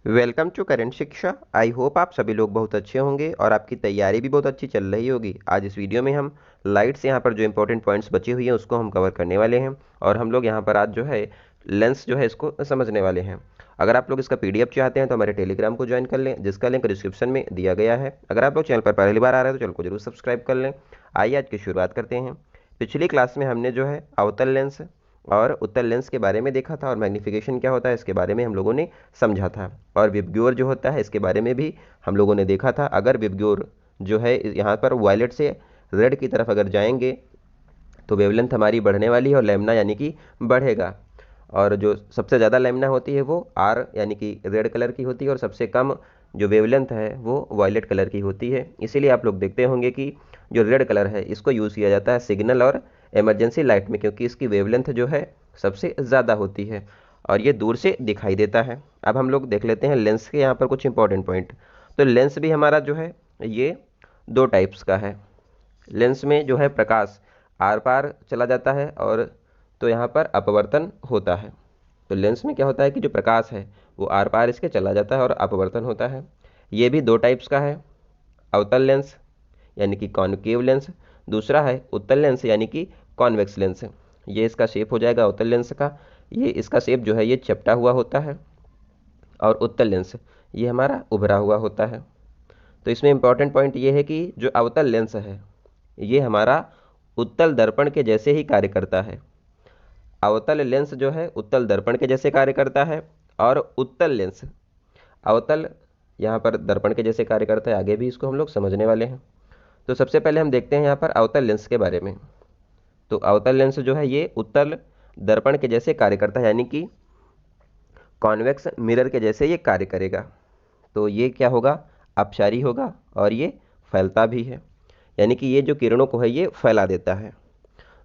Welcome to current शिक्षा। I hope आप सभी लोग बहुत अच्छे होंगे और आपकी तैयारी भी बहुत अच्छी चल रही होगी। आज इस वीडियो में हम लाइट से यहाँ पर जो इंपॉर्टेंट पॉइंट्स बचे हुए हैं उसको हम कवर करने वाले हैं और हम लोग यहाँ पर आज जो है लेंस जो है इसको समझने वाले हैं। अगर आप लोग इसका पीडीएफ चाहते हैं तो हमारे टेलीग्राम को ज्वाइन कर लें, जिसका लिंक डिस्क्रिप्शन में दिया गया है। अगर आप लोग चैनल पर पहली बार आ रहे हैं तो चैनल को जरूर सब्सक्राइब कर लें। आइए आज की शुरुआत करते हैं। पिछली क्लास में हमने जो है अवतल लेंस और उत्तल लेंस के बारे में देखा था और मैग्नीफिकेशन क्या होता है इसके बारे में हम लोगों ने समझा था, और विबग्योर जो होता है इसके बारे में भी हम लोगों ने देखा था। अगर विबग्योर जो है यहाँ पर वायलेट से रेड की तरफ अगर जाएंगे तो वेवलेंथ हमारी बढ़ने वाली है और लेमना यानी कि बढ़ेगा। और जो सबसे ज़्यादा लेमना होती है वो आर यानी कि रेड कलर की होती है और सबसे कम जो वेवलेंथ है वो वायलेट कलर की होती है। इसीलिए आप लोग देखते होंगे कि जो रेड कलर है इसको यूज़ किया जाता है सिग्नल और इमरजेंसी लाइट में, क्योंकि इसकी वेवलेंथ जो है सबसे ज़्यादा होती है और ये दूर से दिखाई देता है। अब हम लोग देख लेते हैं लेंस के यहाँ पर कुछ इंपॉर्टेंट पॉइंट। तो लेंस भी हमारा जो है ये दो टाइप्स का है। लेंस में जो है प्रकाश आर पार चला जाता है और तो यहाँ पर अपवर्तन होता है। तो लेंस में क्या होता है कि जो प्रकाश है वो आर पार इसके चला जाता है और अपवर्तन होता है। ये भी दो टाइप्स का है, अवतल लेंस यानी कि कॉनकेव लेंस, दूसरा है उत्तल लेंस यानी कि कॉन्वेक्स लेंस। ये इसका शेप हो जाएगा उत्तल लेंस का, ये इसका शेप जो है ये चपटा हुआ होता है, और उत्तल लेंस ये हमारा उभरा हुआ होता है। तो इसमें इंपॉर्टेंट पॉइंट ये है कि जो अवतल लेंस है ये हमारा उत्तल दर्पण के जैसे ही कार्य करता है। अवतल लेंस जो है उत्तल दर्पण के जैसे कार्य करता है और उत्तल लेंस अवतल यहाँ पर दर्पण के जैसे कार्य करता है। आगे भी इसको हम लोग समझने वाले हैं। तो सबसे पहले हम देखते हैं यहाँ पर अवतल लेंस के बारे में। तो अवतल लेंस जो है ये उत्तल दर्पण के जैसे कार्य करता है, यानी कि कॉन्वेक्स मिरर के जैसे ये कार्य करेगा। तो ये क्या होगा, अपसारी होगा और ये फैलता भी है, यानी कि ये जो किरणों को है ये फैला देता है।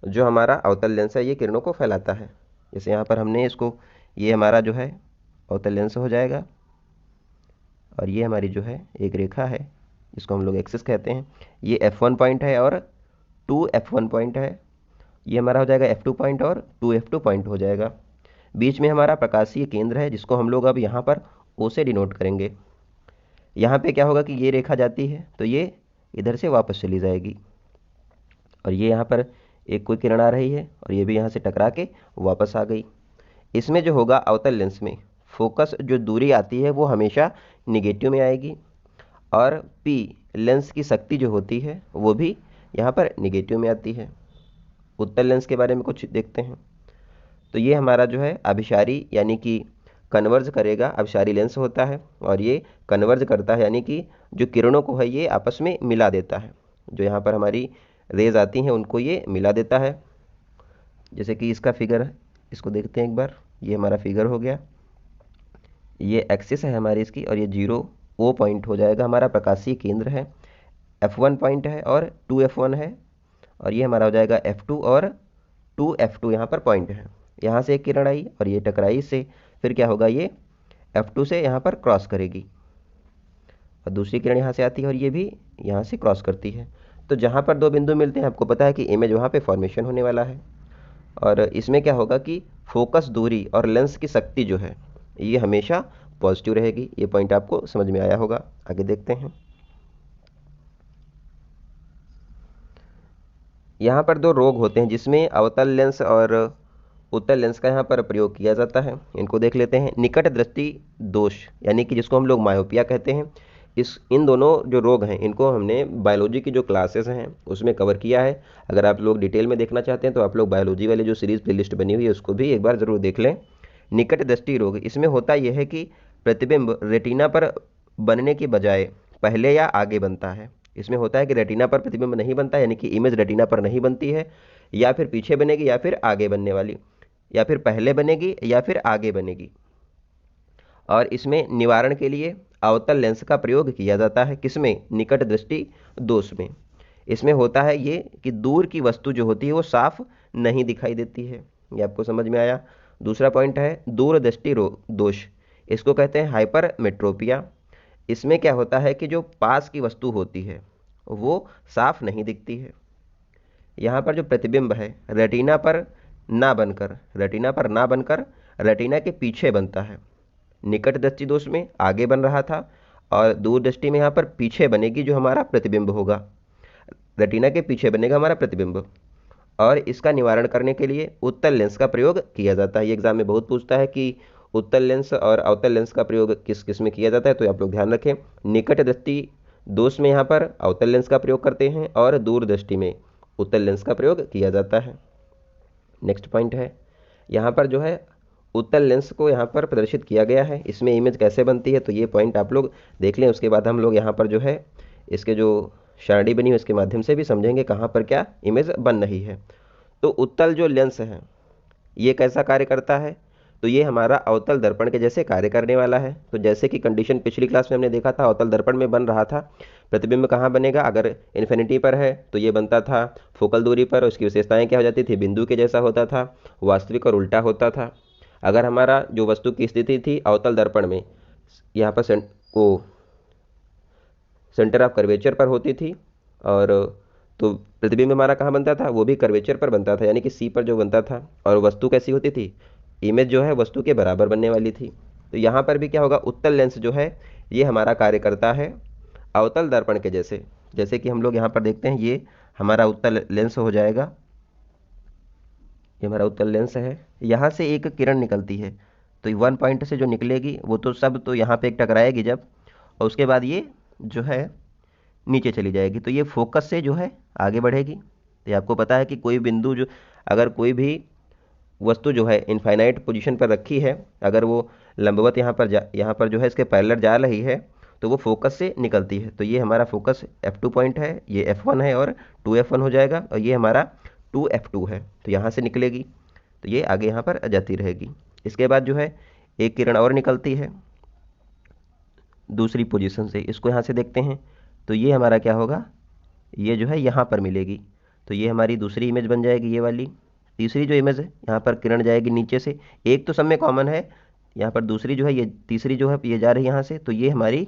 जो हमारा अवतल लेंस है ये किरणों को फैलाता है। जैसे यहाँ पर हमने इसको, ये हमारा जो है अवतल लेंस हो जाएगा और ये हमारी जो है एक रेखा है जिसको हम लोग एक्सिस कहते हैं। ये F1 पॉइंट है और 2F1 पॉइंट है। ये हमारा हो जाएगा F2 पॉइंट और 2F2 पॉइंट हो जाएगा। बीच में हमारा प्रकाशीय केंद्र है जिसको हम लोग अब यहाँ पर O से डिनोट करेंगे। यहाँ पे क्या होगा कि ये रेखा जाती है तो ये इधर से वापस चली जाएगी और ये यहाँ पर एक कोई किरण आ रही है और ये भी यहाँ से टकरा के वापस आ गई। इसमें जो होगा अवतल लेंस में फोकस जो दूरी आती है वो हमेशा निगेटिव में आएगी और P लेंस की शक्ति जो होती है वो भी यहाँ पर निगेटिव में आती है। उत्तल लेंस के बारे में कुछ देखते हैं। तो ये हमारा जो है अभिसारी यानी कि कन्वर्ज करेगा, अभिसारी लेंस होता है और ये कन्वर्ज करता है यानी कि जो किरणों को है ये आपस में मिला देता है। जो यहाँ पर हमारी रेज आती हैं उनको ये मिला देता है। जैसे कि इसका फिगर है, इसको देखते हैं एक बार। ये हमारा फिगर हो गया, ये एक्सिस है हमारी इसकी और ये 0 पॉइंट हो जाएगा, हमारा प्रकाशीय केंद्र है। F1 पॉइंट है और 2F1 है और ये हमारा हो जाएगा F2 और 2F2 यहाँ पर पॉइंट है। यहाँ से एक किरण आई और ये टकराई इससे, फिर क्या होगा, ये F2 से यहाँ पर क्रॉस करेगी और दूसरी किरण यहाँ से आती है और ये भी यहाँ से क्रॉस करती है। तो जहाँ पर दो बिंदु मिलते हैं आपको पता है कि इमेज वहाँ पे फॉर्मेशन होने वाला है। और इसमें क्या होगा कि फोकस दूरी और लेंस की शक्ति जो है ये हमेशा पॉजिटिव रहेगी। ये पॉइंट आपको समझ में आया होगा। आगे देखते हैं। यहाँ पर दो रोग होते हैं जिसमें अवतल लेंस और उत्तल लेंस का यहाँ पर प्रयोग किया जाता है। इनको देख लेते हैं। निकट दृष्टि दोष यानी कि जिसको हम लोग मायोपिया कहते हैं, इन दोनों जो रोग हैं इनको हमने बायोलॉजी की जो क्लासेस हैं उसमें कवर किया है। अगर आप लोग डिटेल में देखना चाहते हैं तो आप लोग बायोलॉजी वाली जो सीरीज़ प्लेलिस्ट बनी हुई है उसको भी एक बार ज़रूर देख लें। निकट दृष्टि रोग, इसमें होता यह है कि प्रतिबिंब रेटिना पर बनने की बजाय पहले या आगे बनता है। इसमें होता है कि रेटिना पर प्रतिबिंब नहीं बनता, यानी कि इमेज रेटिना पर नहीं बनती है, या फिर पीछे बनेगी या फिर आगे बनने वाली, या फिर पहले बनेगी या फिर आगे बनेगी। और इसमें निवारण के लिए अवतल लेंस का प्रयोग किया जाता है। किसमें, निकट दृष्टि दोष में। इसमें होता है ये कि दूर की वस्तु जो होती है वो साफ नहीं दिखाई देती है। ये आपको समझ में आया। दूसरा पॉइंट है दूरदृष्टि दोष, इसको कहते हैं हाइपरमेट्रोपिया। इसमें क्या होता है कि जो पास की वस्तु होती है वो साफ नहीं दिखती है। यहाँ पर जो प्रतिबिंब है रेटिना पर ना बनकर रेटिना के पीछे बनता है। निकट दृष्टि दोष में आगे बन रहा था और दूर दृष्टि में यहाँ पर पीछे बनेगी जो हमारा प्रतिबिंब होगा, रेटिना के पीछे बनेगा हमारा प्रतिबिंब। और इसका निवारण करने के लिए उत्तल लेंस का प्रयोग किया जाता है। ये एग्जाम में बहुत पूछता है कि उत्तल लेंस और अवतल लेंस का प्रयोग किस किस में किया जाता है, तो आप लोग ध्यान रखें। निकट दृष्टि दोष में यहाँ पर अवतल लेंस का प्रयोग करते हैं और दूर दृष्टि में उत्तल लेंस का प्रयोग किया जाता है। नेक्स्ट पॉइंट है, यहाँ पर जो है उत्तल लेंस को यहाँ पर प्रदर्शित किया गया है। इसमें इमेज कैसे बनती है तो ये पॉइंट आप लोग देख लें, उसके बाद हम लोग यहाँ पर जो है इसके जो सारणी बनी है उसके माध्यम से भी समझेंगे कहाँ पर क्या इमेज बन रही है। तो उत्तल जो लेंस है ये कैसा कार्य करता है, तो ये हमारा अवतल दर्पण के जैसे कार्य करने वाला है। तो जैसे कि कंडीशन पिछली क्लास में हमने देखा था, अवतल दर्पण में बन रहा था प्रतिबिंब कहाँ बनेगा, अगर इन्फिनिटी पर है तो ये बनता था फोकल दूरी पर, उसकी विशेषताएं क्या हो जाती थी, बिंदु के जैसा होता था, वास्तविक और उल्टा होता था। अगर हमारा जो वस्तु की स्थिति थी अवतल दर्पण में यहाँ पर सेंटर ऑफ कर्वेचर पर होती थी, और तो प्रतिबिंब हमारा कहाँ बनता था, वो भी कर्वेचर पर बनता था, यानी कि सी पर जो बनता था। और वस्तु कैसी होती थी, इमेज जो है वस्तु के बराबर बनने वाली थी। तो यहाँ पर भी क्या होगा, उत्तल लेंस जो है ये हमारा कार्य करता है अवतल दर्पण के जैसे। जैसे कि हम लोग यहाँ पर देखते हैं, ये हमारा उत्तल लेंस हो जाएगा, ये हमारा उत्तल लेंस है। यहाँ से एक किरण निकलती है, तो वन पॉइंट से जो निकलेगी वो तो सब तो यहाँ पे एक टकराएगी जब, और उसके बाद ये जो है नीचे चली जाएगी, तो ये फोकस से जो है आगे बढ़ेगी। तो ये आपको पता है कि कोई बिंदु जो, अगर कोई भी वस्तु जो है इनफाइनाइट पोजीशन पर रखी है, अगर वो लंबवत यहाँ पर जो है इसके पैरेलल जा रही है तो वो फोकस से निकलती है। तो ये हमारा फोकस F2 पॉइंट है, ये F1 है और 2F1 हो जाएगा, और ये हमारा 2F2 है। तो यहाँ से निकलेगी तो ये आगे यहाँ पर जाती रहेगी। इसके बाद जो है एक किरण और निकलती है दूसरी पोजीशन से, इसको यहाँ से देखते हैं, तो ये हमारा क्या होगा, ये जो है यहाँ पर मिलेगी, तो ये हमारी दूसरी इमेज बन जाएगी ये वाली। तीसरी जो इमेज है यहाँ पर किरण जाएगी नीचे से, एक तो सब में कॉमन है, यहाँ पर दूसरी जो है ये तीसरी जो है ये जा रही है यहाँ से, तो ये हमारी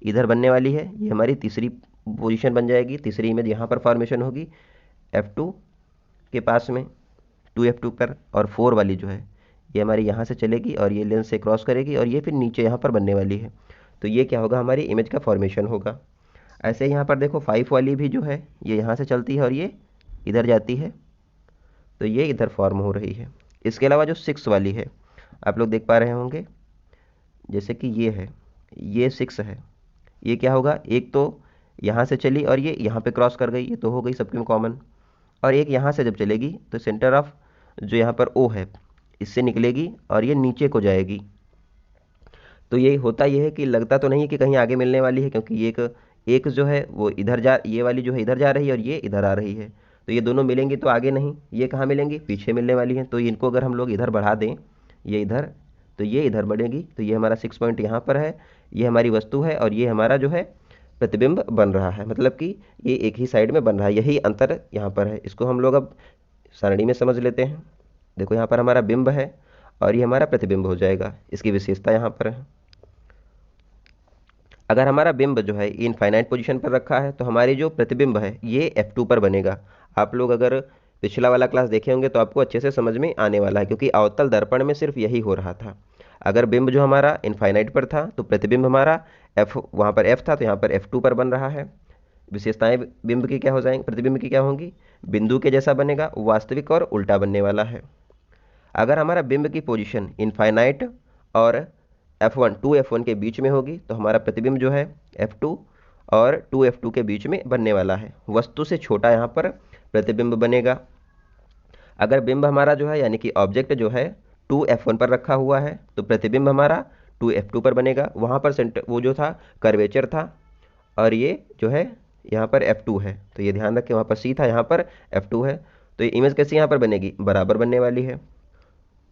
इधर बनने वाली है, ये हमारी तीसरी पोजीशन बन जाएगी। तीसरी इमेज यहाँ पर फॉर्मेशन होगी F2 के पास में 2F2 पर, और 4 वाली जो है ये हमारी यहाँ से चलेगी और ये लेंस से क्रॉस करेगी और ये फिर नीचे यहाँ पर बनने वाली है। तो ये क्या होगा, हमारी इमेज का फॉर्मेशन होगा। ऐसे यहाँ पर देखो 5 वाली भी जो है ये यहाँ से चलती है और ये इधर जाती है, तो ये इधर फॉर्म हो रही है। इसके अलावा जो 6 वाली है आप लोग देख पा रहे होंगे, जैसे कि ये है, ये 6 है, ये क्या होगा, एक तो यहाँ से चली और ये यहाँ पे क्रॉस कर गई, ये तो हो गई सबके में कॉमन, और एक यहाँ से जब चलेगी तो सेंटर ऑफ जो यहाँ पर O है इससे निकलेगी और ये नीचे को जाएगी। तो ये होता ये है कि लगता तो नहीं है कि कहीं आगे मिलने वाली है, क्योंकि एक जो है वो इधर जा, ये वाली जो है इधर जा रही है और ये इधर आ रही है, तो ये दोनों मिलेंगी तो आगे नहीं, ये कहाँ मिलेंगी, पीछे मिलने वाली हैं। तो इनको अगर हम लोग इधर बढ़ा दें, ये इधर, तो ये इधर बढ़ेगी, तो ये हमारा 6 पॉइंट यहाँ पर है, ये हमारी वस्तु है और ये हमारा जो है प्रतिबिंब बन रहा है, मतलब कि ये एक ही साइड में बन रहा है, यही अंतर यहाँ पर है। इसको हम लोग अब सारणी में समझ लेते हैं। देखो यहाँ पर हमारा बिंब है और ये हमारा प्रतिबिंब हो जाएगा, इसकी विशेषता यहाँ पर है। अगर हमारा बिंब जो है इनफाइनाइट पोजीशन पर रखा है तो हमारी जो प्रतिबिंब है ये F2 पर बनेगा। आप लोग अगर पिछला वाला क्लास देखे होंगे तो आपको अच्छे से समझ में आने वाला है, क्योंकि अवतल दर्पण में सिर्फ यही हो रहा था। अगर बिंब जो हमारा इनफाइनाइट पर था तो प्रतिबिंब हमारा वहाँ पर F था, तो यहाँ पर F2 पर बन रहा है। विशेषताएं बिंब की क्या हो जाएंगी, प्रतिबिंब की क्या होंगी, बिंदु के जैसा बनेगा, वास्तविक और उल्टा बनने वाला है। अगर हमारा बिंब की पोजीशन इनफाइनाइट और F1 2F1 के बीच में होगी तो हमारा प्रतिबिंब जो है F2 और 2F2 के बीच में बनने वाला है। वस्तु से छोटा यहाँ पर प्रतिबिंब बनेगा। अगर बिंब हमारा जो है यानी कि ऑब्जेक्ट जो है 2F1 पर रखा हुआ है तो प्रतिबिंब हमारा 2F2 पर बनेगा। वहाँ पर सेंटर वो जो था कर्वेचर था और ये जो है यहाँ पर F2 है, तो ये ध्यान रखें, वहाँ पर C था, यहाँ पर F2 है। तो ये इमेज कैसी यहाँ पर बनेगी, बराबर बनने वाली है।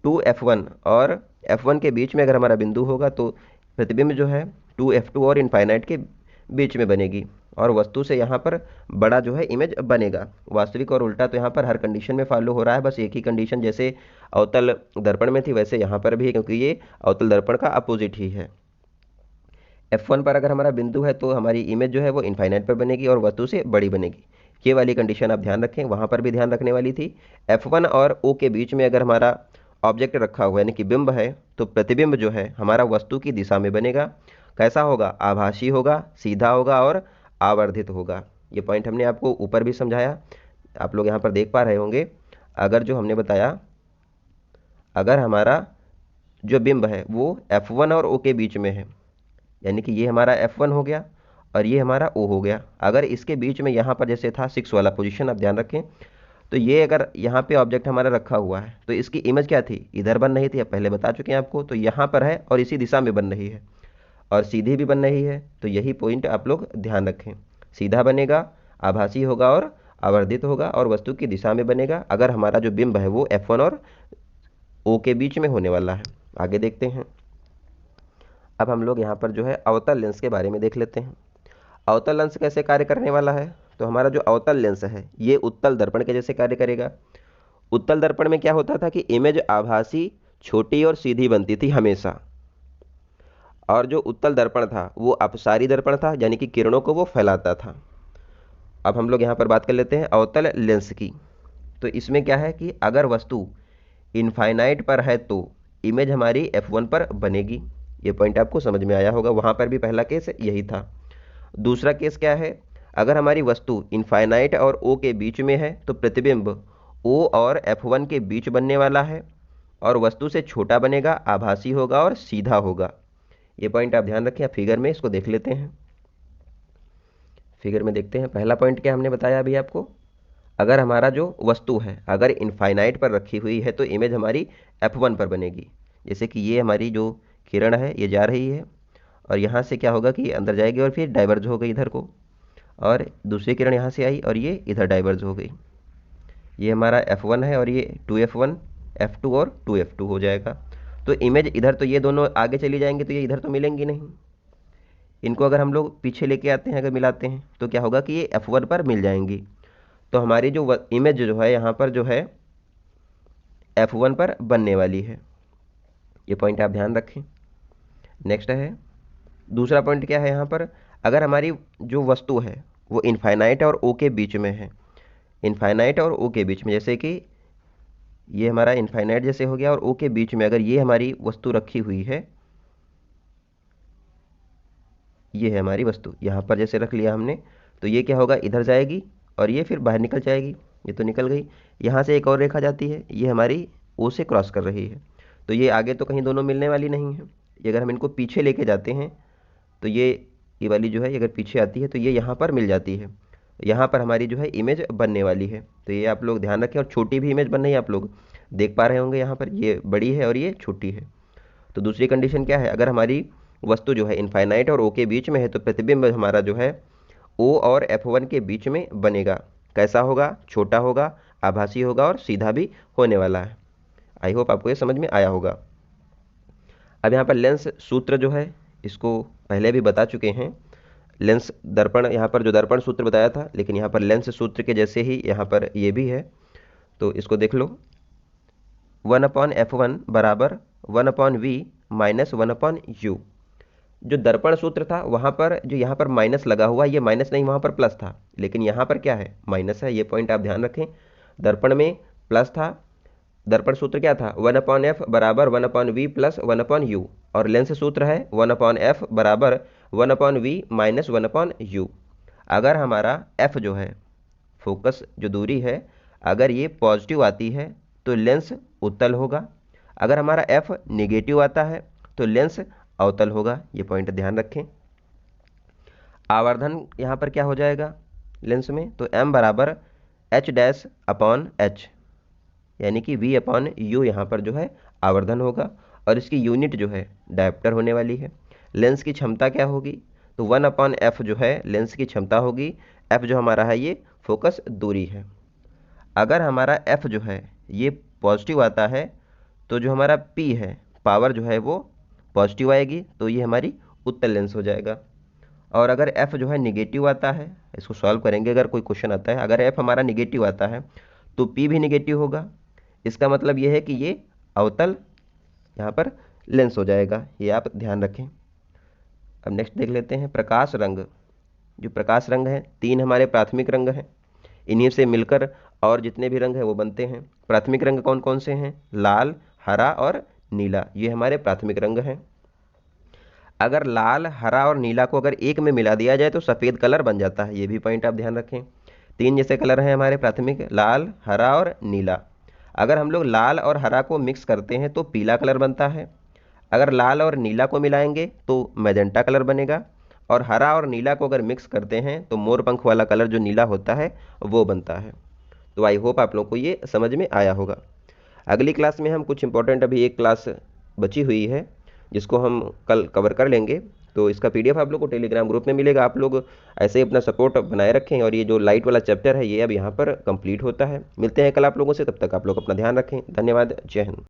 2F1 और F1 के बीच में अगर हमारा बिंदु होगा तो प्रतिबिंब जो है 2F2 और इनफाइनाइट के बीच में बनेगी, और वस्तु से यहाँ पर बड़ा जो है इमेज बनेगा। वास्तविक और उल्टा तो यहाँ पर हर कंडीशन में फॉलो हो रहा है, बस एक ही कंडीशन जैसे अवतल दर्पण में थी वैसे यहाँ पर भी है, क्योंकि ये अवतल दर्पण का अपोजिट ही है। F1 पर अगर हमारा बिंदु है तो हमारी इमेज जो है वो इनफाइनाइट पर बनेगी और वस्तु से बड़ी बनेगी। ये वाली कंडीशन आप ध्यान रखें, वहाँ पर भी ध्यान रखने वाली थी। F1 और O के बीच में अगर हमारा ऑब्जेक्ट रखा हुआ है यानी कि बिंब है, तो प्रतिबिंब जो है हमारा वस्तु की दिशा में बनेगा। कैसा होगा? आभासी होगा, सीधा होगा और आवर्धित होगा। ये पॉइंट हमने आपको ऊपर भी समझाया, आप लोग यहाँ पर देख पा रहे होंगे। अगर जो हमने बताया, अगर हमारा जो बिंब है वो F1 और O के बीच में है, यानी कि ये हमारा F1 हो गया और ये हमारा O हो गया। अगर इसके बीच में यहाँ पर जैसे था 6 वाला पोजीशन, आप ध्यान रखें, तो ये अगर यहाँ पे ऑब्जेक्ट हमारा रखा हुआ है तो इसकी इमेज क्या थी? इधर बन रही थी, अब पहले बता चुके हैं आपको। तो यहाँ पर है और इसी दिशा में बन रही है और सीधी भी बन रही है। तो यही पॉइंट आप लोग ध्यान रखें, सीधा बनेगा, आभासी होगा और आवर्धित होगा और वस्तु की दिशा में बनेगा अगर हमारा जो बिंब है वो F1 और O के बीच में होने वाला है। आगे देखते हैं। अब हम लोग यहाँ पर जो है अवतल लेंस के बारे में देख लेते हैं। अवतल लेंस कैसे कार्य करने वाला है? तो हमारा जो अवतल लेंस है ये उत्तल दर्पण के जैसे कार्य करेगा। उत्तल दर्पण में क्या होता था कि इमेज आभासी, छोटी और सीधी बनती थी हमेशा। और जो उत्तल दर्पण था वो अपसारी दर्पण था, यानी कि किरणों को वो फैलाता था। अब हम लोग यहाँ पर बात कर लेते हैं अवतल लेंस की। तो इसमें क्या है कि अगर वस्तु इनफाइनाइट पर है तो इमेज हमारी F1 पर बनेगी। ये पॉइंट आपको समझ में आया होगा, वहाँ पर भी पहला केस यही था। दूसरा केस क्या है? अगर हमारी वस्तु इनफाइनाइट और O के बीच में है तो प्रतिबिंब O और F1 के बीच बनने वाला है और वस्तु से छोटा बनेगा, आभासी होगा और सीधा होगा। ये पॉइंट आप ध्यान रखें। फिगर में इसको देख लेते हैं। फिगर में देखते हैं पहला पॉइंट क्या हमने बताया अभी आपको। अगर हमारा जो वस्तु है अगर इनफाइनाइट पर रखी हुई है तो इमेज हमारी F1 पर बनेगी। जैसे कि ये हमारी जो किरण है ये जा रही है और यहाँ से क्या होगा कि अंदर जाएगी और फिर डाइवर्ज हो गई इधर को, और दूसरी किरण यहाँ से आई और ये इधर डाइवर्ज हो गई। ये हमारा F1 है और ये 2F1, F2 और 2F2 हो जाएगा। तो इमेज इधर, तो ये दोनों आगे चली जाएंगी तो ये इधर तो मिलेंगी नहीं। इनको अगर हम लोग पीछे लेके आते हैं, अगर मिलाते हैं तो क्या होगा कि ये F1 पर मिल जाएंगी। तो हमारी जो इमेज जो है यहाँ पर जो है F1 पर बनने वाली है। ये पॉइंट आप ध्यान रखें। नेक्स्ट है दूसरा पॉइंट क्या है यहाँ पर, अगर हमारी जो वस्तु है वो इनफाइनाइट और O के बीच में है, इनफाइनाइट और O के बीच में, जैसे कि ये हमारा इनफाइनाइट जैसे हो गया और O के बीच में अगर ये हमारी वस्तु रखी हुई है, ये है हमारी वस्तु, यहाँ पर जैसे रख लिया हमने, तो ये क्या होगा, इधर जाएगी और ये फिर बाहर निकल जाएगी। ये तो निकल गई। यहाँ से एक और रेखा जाती है, ये हमारी O से क्रॉस कर रही है। तो ये आगे तो कहीं दोनों मिलने वाली नहीं है। ये अगर हम इनको पीछे लेके जाते हैं तो ये वाली जो है अगर पीछे आती है तो ये यहाँ पर मिल जाती है। यहाँ पर हमारी जो है इमेज बनने वाली है। तो ये आप लोग ध्यान रखें। और छोटी भी इमेज बन रही है, आप लोग देख पा रहे होंगे यहाँ पर ये बड़ी है और ये छोटी है। तो दूसरी कंडीशन क्या है, अगर हमारी वस्तु जो है इनफाइनाइट और O के बीच में है तो प्रतिबिंब हमारा जो है O और F1 के बीच में बनेगा। कैसा होगा? छोटा होगा, आभासी होगा और सीधा भी होने वाला है। आई होप आपको ये समझ में आया होगा। अब यहाँ पर लेंस सूत्र जो है इसको पहले भी बता चुके हैं। लेंस दर्पण, यहाँ पर जो दर्पण सूत्र बताया था, लेकिन यहाँ पर लेंस सूत्र के जैसे ही यहाँ पर ये भी है, तो इसको देख लो। 1/F1 बराबर 1/V माइनस 1/U। जो दर्पण सूत्र था वहाँ पर जो यहाँ पर माइनस लगा हुआ, ये माइनस नहीं, वहाँ पर प्लस था, लेकिन यहाँ पर क्या है, माइनस है। ये पॉइंट आप ध्यान रखें। दर्पण में प्लस था, दर्पण सूत्र क्या था, 1/F बराबर 1/V प्लस 1/U, और लेंस सूत्र है 1/F बराबर 1/V माइनस 1/U। अगर हमारा F जो है, फोकस जो दूरी है, अगर ये पॉजिटिव आती है तो लेंस उत्तल होगा। अगर हमारा F निगेटिव आता है तो लेंस अवतल होगा। ये पॉइंट ध्यान रखें। आवर्धन यहाँ पर क्या हो जाएगा लेंस में, तो M बराबर H'/H, यानी कि V/U यहाँ पर जो है आवर्धन होगा और इसकी यूनिट जो है डायप्टर होने वाली है। लेंस की क्षमता क्या होगी, तो 1/F जो है लेंस की क्षमता होगी। F जो हमारा है ये फोकस दूरी है। अगर हमारा F जो है ये पॉजिटिव आता है तो जो हमारा P है, पावर जो है वो पॉजिटिव आएगी, तो ये हमारी उत्तल लेंस हो जाएगा। और अगर F जो है निगेटिव आता है, इसको सॉल्व करेंगे अगर कोई क्वेश्चन आता है, अगर F हमारा निगेटिव आता है तो P भी निगेटिव होगा। इसका मतलब ये है कि ये अवतल यहाँ पर लेंस हो जाएगा। ये आप ध्यान रखें। अब नेक्स्ट देख लेते हैं प्रकाश रंग। जो प्रकाश रंग है, 3 हमारे प्राथमिक रंग हैं, इन्हीं से मिलकर और जितने भी रंग हैं वो बनते हैं। प्राथमिक रंग कौन कौन से हैं, लाल, हरा और नीला, ये हमारे प्राथमिक रंग हैं। अगर लाल, हरा और नीला को अगर एक में मिला दिया जाए तो सफ़ेद कलर बन जाता है, ये भी पॉइंट आप ध्यान रखें। तीन जैसे कलर हैं हमारे प्राथमिक, लाल, हरा और नीला। अगर हम लोग लाल और हरा को मिक्स करते हैं तो पीला कलर बनता है। अगर लाल और नीला को मिलाएंगे तो मैजेंटा कलर बनेगा। और हरा और नीला को अगर मिक्स करते हैं तो मोर पंख वाला कलर जो नीला होता है वो बनता है। तो आई होप आप लोगों को ये समझ में आया होगा। अगली क्लास में हम कुछ इंपॉर्टेंट, अभी एक क्लास बची हुई है जिसको हम कल कवर कर लेंगे। तो इसका पीडीएफ आप लोग को टेलीग्राम ग्रुप में मिलेगा। आप लोग ऐसे ही अपना सपोर्ट बनाए रखें और ये जो लाइट वाला चैप्टर है ये अब यहाँ पर कंप्लीट होता है। मिलते हैं कल आप लोगों से, तब तक आप लोग अपना ध्यान रखें। धन्यवाद, जय हिंद।